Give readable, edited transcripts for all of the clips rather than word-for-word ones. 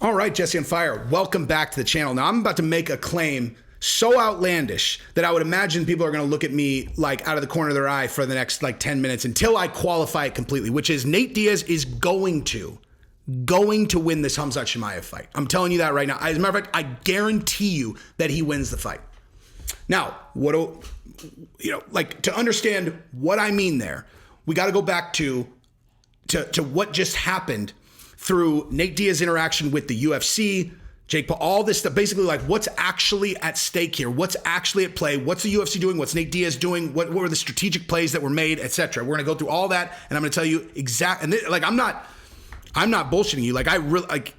All right, Jesse on Fire, welcome back to the channel. Now, I'm about to make a claim so outlandish that I would imagine people are going to look at me like out of the corner of their eye for the next like 10 minutes until I qualify it completely, which is Nate Diaz is going to win this Hamza Chimaev fight. I'm telling you that right now. As a matter of fact, I guarantee you that he wins the fight. Now, to understand what I mean there, we got to go back to what just happened through Nate Diaz's interaction with the UFC, Jake Paul, all this stuff, basically like what's actually at stake here, what's actually at play, what's the UFC doing, what's Nate Diaz doing, what were the strategic plays that were made, etc. We're gonna go through all that, and I'm gonna tell you I'm not bullshitting you. Like I really like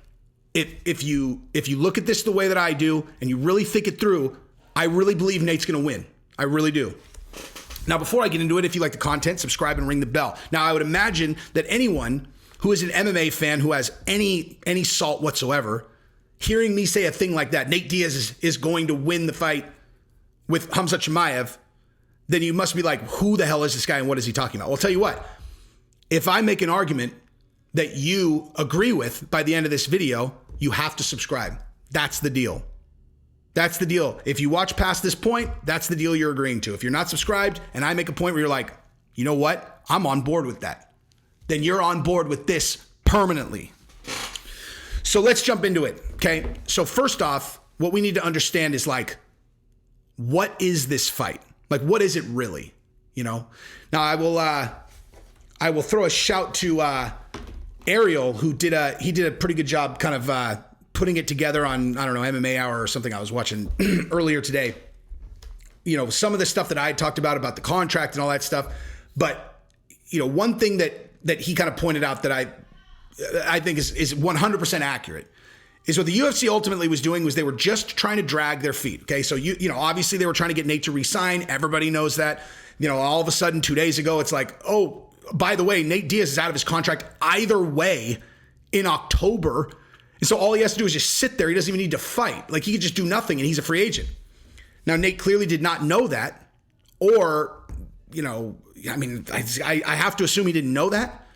if you look at this the way that I do and you really think it through, I really believe Nate's gonna win. I really do. Now, before I get into it, if you like the content, subscribe and ring the bell. Now, I would imagine that anyone who is an MMA fan who has any salt whatsoever, hearing me say a thing like that, Nate Diaz is going to win the fight with Hamza Chimaev, then you must be like, who the hell is this guy and what is he talking about? Well, I'll tell you what, if I make an argument that you agree with by the end of this video, you have to subscribe. That's the deal. That's the deal. If you watch past this point, that's the deal you're agreeing to. If you're not subscribed and I make a point where you're like, you know what, I'm on board with that, then you're on board with this permanently. So let's jump into it, okay? So first off, what we need to understand is like, what is this fight? Like, what is it really, you know? Now, I will throw a shout to Ariel, who did a pretty good job kind of putting it together on, I don't know, MMA Hour or something I was watching earlier today. You know, some of the stuff that I had talked about the contract and all that stuff. But, you know, one thing that he kind of pointed out that I think is 100% accurate is what the UFC ultimately was doing was they were just trying to drag their feet. Okay. So, you know, obviously they were trying to get Nate to resign. Everybody knows that. You know, all of a sudden 2 days ago, it's like, oh, by the way, Nate Diaz is out of his contract either way in October. And so all he has to do is just sit there. He doesn't even need to fight. Like he could just do nothing and he's a free agent. Now, Nate clearly did not know that, or, you know, I mean, I have to assume he didn't know that.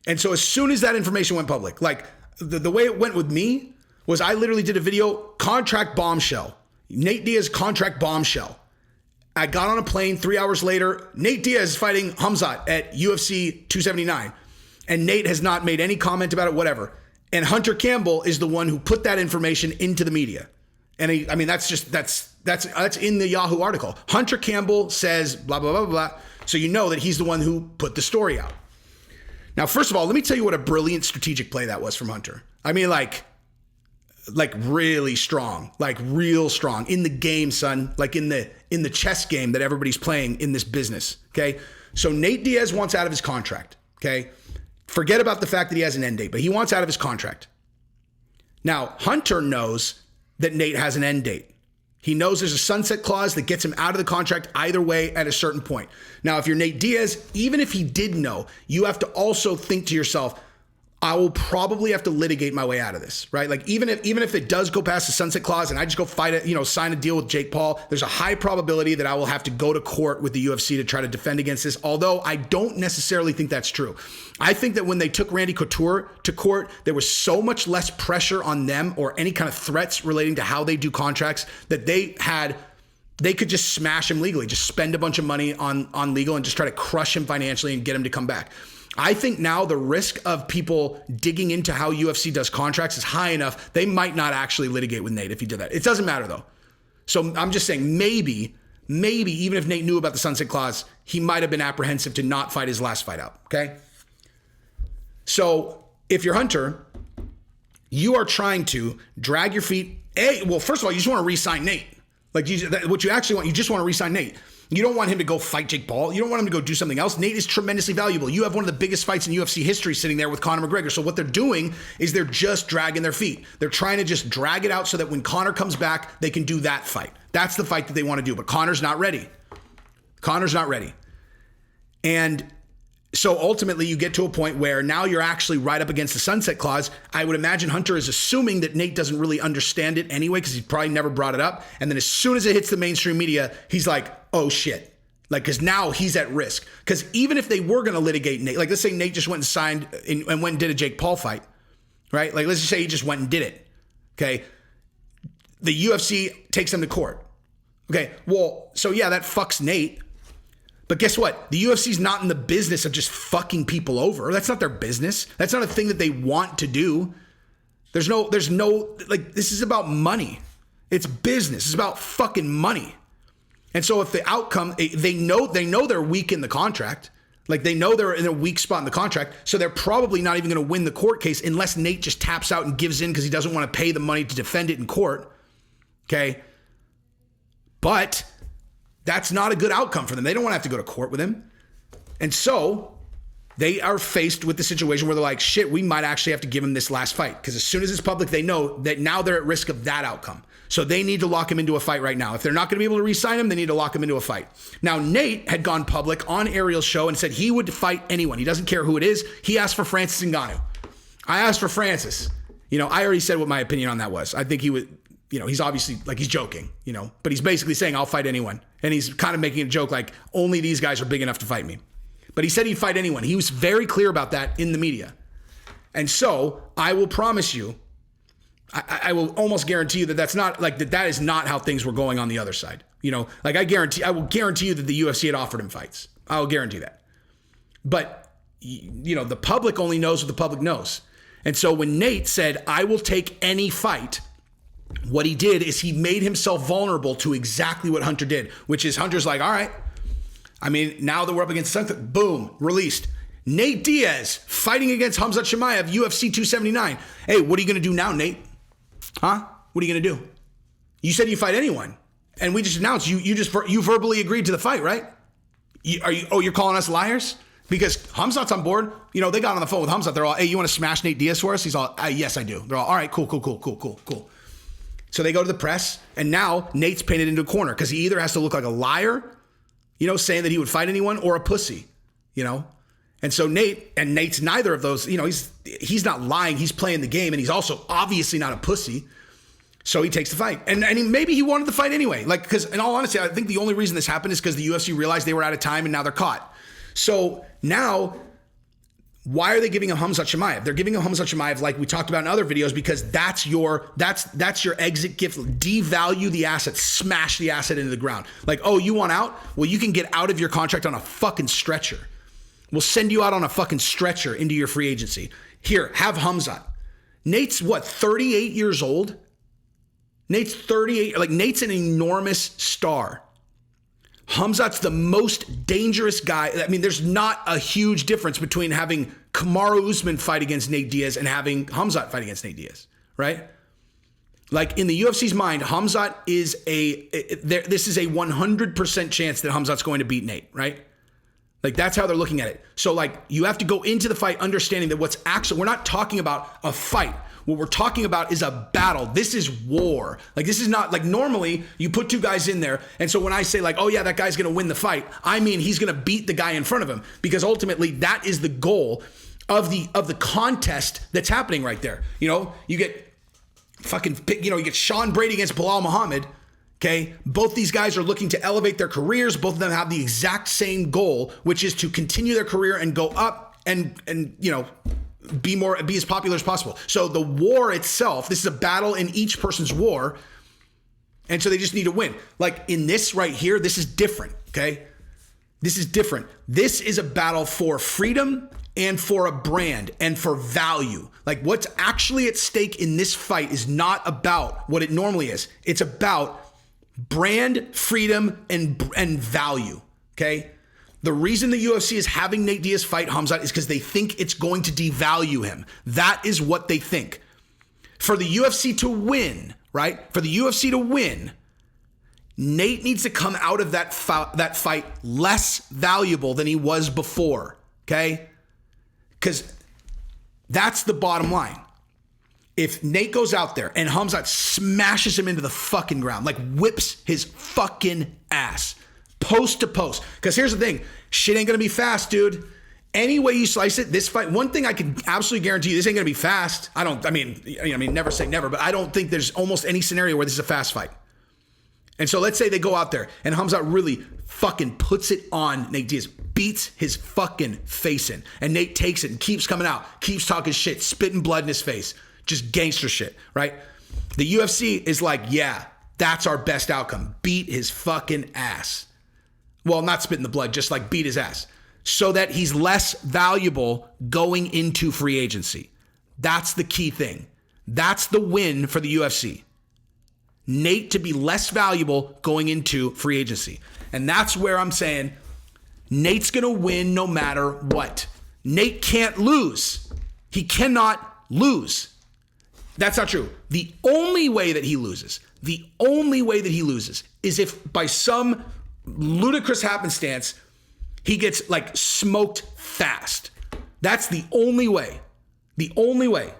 And so as soon as that information went public, like the way it went with me was I literally did a video, contract bombshell, Nate Diaz contract bombshell. I got on a plane 3 hours later, Nate Diaz is fighting Hamza at UFC 279. And Nate has not made any comment about it, whatever. And Hunter Campbell is the one who put that information into the media. And that's in the Yahoo article. Hunter Campbell says blah, blah, blah, blah. So you know that he's the one who put the story out. Now, first of all, let me tell you what a brilliant strategic play that was from Hunter. I mean, like really strong, like real strong in the game, son, like in the chess game that everybody's playing in this business. Okay. So Nate Diaz wants out of his contract. Okay. Forget about the fact that he has an end date, but he wants out of his contract. Now, Hunter knows that Nate has an end date. He knows there's a sunset clause that gets him out of the contract either way at a certain point. Now, if you're Nate Diaz, even if he did know, you have to also think to yourself, I will probably have to litigate my way out of this, right? Like even if it does go past the sunset clause and I just go sign a deal with Jake Paul, there's a high probability that I will have to go to court with the UFC to try to defend against this. Although I don't necessarily think that's true. I think that when they took Randy Couture to court, there was so much less pressure on them or any kind of threats relating to how they do contracts that they could just smash him legally, just spend a bunch of money on legal and just try to crush him financially and get him to come back. I think now the risk of people digging into how UFC does contracts is high enough. They might not actually litigate with Nate if he did that. It doesn't matter though. So I'm just saying maybe even if Nate knew about the sunset clause, he might have been apprehensive to not fight his last fight out. Okay. So if you're Hunter, you are trying to drag your feet. Well, first of all, you just want to re-sign Nate. Like what you actually want, you just want to re-sign Nate. You don't want him to go fight Jake Paul. You don't want him to go do something else. Nate is tremendously valuable. You have one of the biggest fights in UFC history sitting there with Conor McGregor. So what they're doing is they're just dragging their feet. They're trying to just drag it out so that when Conor comes back, they can do that fight. That's the fight that they want to do. But Conor's not ready. Conor's not ready. And so ultimately you get to a point where now you're actually right up against the sunset clause. I would imagine Hunter is assuming that Nate doesn't really understand it anyway because he probably never brought it up. And then as soon as it hits the mainstream media, he's like, oh shit. Like, because now he's at risk. Because even if they were going to litigate Nate, like let's say Nate just went and signed and went and did a Jake Paul fight, right? Like, let's just say he just went and did it, okay? The UFC takes him to court. Okay, well, so yeah, that fucks Nate. But guess what? The UFC's not in the business of just fucking people over. That's not their business. That's not a thing that they want to do. There's no, like, this is about money. It's business. It's about fucking money. And so if the outcome, they know they're weak in the contract. Like, they know they're in a weak spot in the contract. So they're probably not even going to win the court case unless Nate just taps out and gives in because he doesn't want to pay the money to defend it in court. Okay. But that's not a good outcome for them. They don't want to have to go to court with him. And so they are faced with the situation where they're like, shit, we might actually have to give him this last fight. Because as soon as it's public, they know that now they're at risk of that outcome. So they need to lock him into a fight right now. If they're not going to be able to re-sign him, they need to lock him into a fight. Now, Nate had gone public on Ariel's show and said he would fight anyone. He doesn't care who it is. He asked for Francis Ngannou. I asked for Francis. I already said what my opinion on that was. I think he would, he's obviously, like, he's joking, but he's basically saying I'll fight anyone. And he's kind of making a joke like only these guys are big enough to fight me. But he said he'd fight anyone. He was very clear about that in the media. And so I will promise you, I will almost guarantee you that that is not how things were going on the other side. I will guarantee you that the UFC had offered him fights. I will guarantee that. But, the public only knows what the public knows. And so when Nate said, I will take any fight, what he did is he made himself vulnerable to exactly what Hunter did, which is Hunter's like, all right, now that we're up against something, boom, released. Nate Diaz fighting against Hamza Chimaev, UFC 279. Hey, what are you going to do now, Nate? Huh? What are you going to do? You said you fight anyone. And we just announced you verbally agreed to the fight, right? You're calling us liars? Because Hamzat's on board. They got on the phone with Hamza. They're all, hey, you want to smash Nate Diaz for us? He's all, yes, I do. They're all right, cool. So they go to the press, and now Nate's painted into a corner because he either has to look like a liar, saying that he would fight anyone, or a pussy, And so Nate's neither of those, he's not lying. He's playing the game, and he's also obviously not a pussy. So he takes the fight. And maybe he wanted the fight anyway. Because in all honesty, I think the only reason this happened is because the UFC realized they were out of time, and now they're caught. So now, why are they giving him Hamza Chimaev? They're giving him Hamza Chimaev like we talked about in other videos because that's your exit gift. Devalue the asset, smash the asset into the ground. Like, oh, you want out? Well, you can get out of your contract on a fucking stretcher. We'll send you out on a fucking stretcher into your free agency. Here, have Hamza. Nate's 38 years old? Nate's 38. Like, Nate's an enormous star. Hamzat's the most dangerous guy. There's not a huge difference between having Kamaru Usman fight against Nate Diaz and having Hamzat fight against Nate Diaz, right? Like, in the UFC's mind, Hamzat is this is a 100% chance that Hamzat's going to beat Nate, right? Like, that's how they're looking at it. So, like, you have to go into the fight understanding that we're not talking about a fight. What we're talking about is a battle. This is war. Like, this is not, like, normally you put two guys in there. And so when I say, like, oh yeah, that guy's going to win the fight, I mean, he's going to beat the guy in front of him, because ultimately that is the goal of the contest that's happening right there. You get you get Sean Brady against Bilal Muhammad. Okay. Both these guys are looking to elevate their careers. Both of them have the exact same goal, which is to continue their career and go up and be as popular as possible. So the war itself, this is a battle in each person's war. And so they just need to win. Like, in this right here, this is different. Okay. This is different. This is a battle for freedom and for a brand and for value. Like, what's actually at stake in this fight is not about what it normally is. It's about brand, freedom, and value. Okay. The reason the UFC is having Nate Diaz fight Hamzat is because they think it's going to devalue him. That is what they think. For the UFC to win, right? For the UFC to win, Nate needs to come out of that fight less valuable than he was before, okay? Because that's the bottom line. If Nate goes out there and Hamzat smashes him into the fucking ground, like whips his fucking ass, post to post. Because here's the thing, shit ain't gonna be fast, dude. Any way you slice it, this fight, one thing I can absolutely guarantee you, this ain't gonna be fast. I mean, never say never, but I don't think there's almost any scenario where this is a fast fight. And so let's say they go out there and Hamzat really fucking puts it on Nate Diaz, beats his fucking face in. And Nate takes it and keeps coming out, keeps talking shit, spitting blood in his face. just gangster shit, right? The UFC is like, yeah, that's our best outcome. Beat his fucking ass. Well, not spit in the blood, just like beat his ass. So that he's less valuable going into free agency. That's the key thing. That's the win for the UFC. Nate to be less valuable going into free agency. And that's where I'm saying Nate's going to win no matter what. Nate can't lose. He cannot lose. That's not true. The only way that he loses is if by some ludicrous happenstance, he gets like smoked fast. That's the only way. The only way.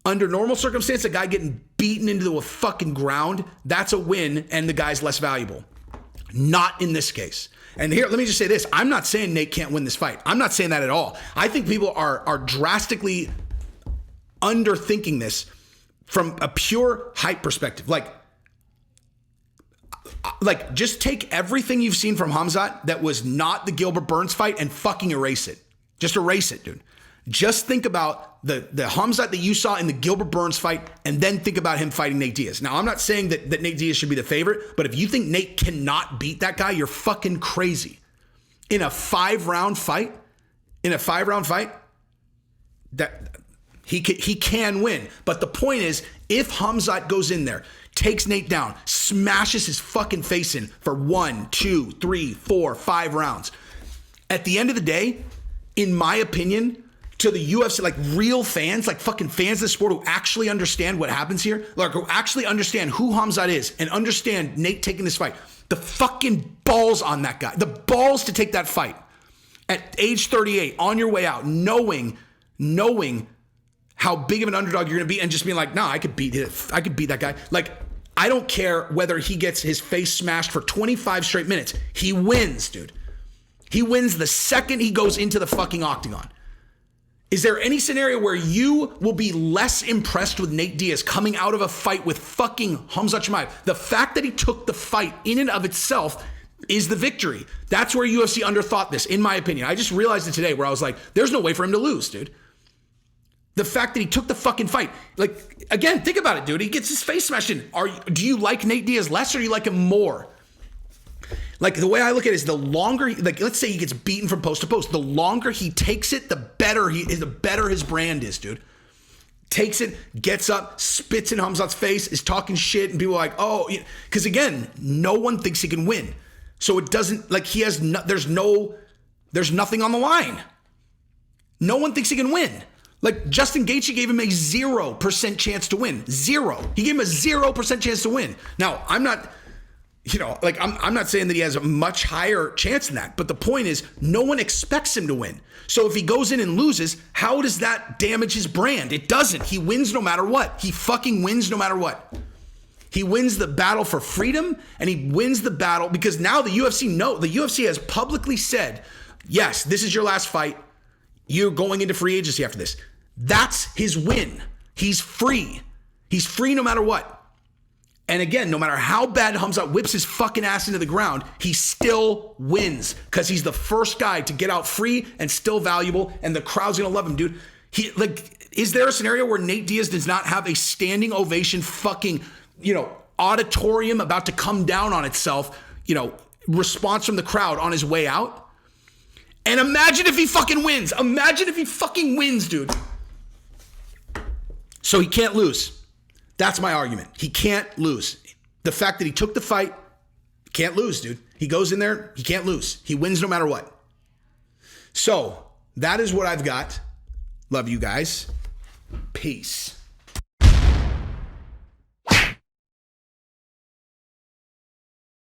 Under normal circumstance, a guy getting beaten into the fucking ground, that's a win and the guy's less valuable. Not in this case. And here, let me just say this. I'm not saying Nate can't win this fight. I'm not saying that at all. I think people are drastically underthinking this from a pure hype perspective. Like, just take everything you've seen from Hamza that was not the Gilbert Burns fight and fucking erase it. Just erase it, dude. Just think about the Hamza that you saw in the Gilbert Burns fight and then think about him fighting Nate Diaz. Now, I'm not saying that Nate Diaz should be the favorite, but if you think Nate cannot beat that guy, you're fucking crazy. In a 5-round fight, that he can win. But the point is, if Hamza goes in there, takes Nate down, smashes his fucking face in for 1, 2, 3, 4, 5 rounds. At the end of the day, in my opinion, to the UFC, like real fans, like fucking fans of the sport who actually understand what happens here, like who actually understand who Hamza is and understand Nate taking this fight, the fucking balls on that guy, the balls to take that fight at age 38 on your way out, knowing how big of an underdog you're going to be and just being like, nah, I could beat that guy. Like, I don't care whether he gets his face smashed for 25 straight minutes. He wins, dude. He wins the second he goes into the fucking octagon. Is there any scenario where you will be less impressed with Nate Diaz coming out of a fight with fucking Hamza Chimaev? The fact that he took the fight in and of itself is the victory. That's where UFC underthought this, in my opinion. I just realized it today where I was like, there's no way for him to lose, dude. The fact that he took the fucking fight. Like, again, think about it, dude. He gets his face smashed in. Do you like Nate Diaz less or do you like him more? Like, the way I look at it is the longer, like, let's say he gets beaten from post to post. The longer he takes it, the better his brand is, dude. Takes it, gets up, spits in Hamza's face, is talking shit, and people are like, oh, because again, no one thinks he can win. So it doesn't, like, there's nothing on the line. No one thinks he can win. Like, Justin Gaethje gave him a 0% chance to win. Zero. He gave him a 0% chance to win. Now, I'm not saying that he has a much higher chance than that. But the point is, no one expects him to win. So if he goes in and loses, how does that damage his brand? It doesn't. He wins no matter what. He fucking wins no matter what. He wins the battle for freedom, and he wins the battle because now the UFC has publicly said, yes, this is your last fight. You're going into free agency after this. That's his win. He's free. He's free no matter what. And again, no matter how bad Hamza whips his fucking ass into the ground, he still wins because he's the first guy to get out free and still valuable, and the crowd's gonna love him, dude. Is there a scenario where Nate Diaz does not have a standing ovation fucking, auditorium about to come down on itself, response from the crowd on his way out? And imagine if he fucking wins. Imagine if he fucking wins, dude. So he can't lose. That's my argument. He can't lose. The fact that he took the fight, can't lose, dude. He goes in there, he can't lose. He wins no matter what. So that is what I've got. Love you guys. Peace.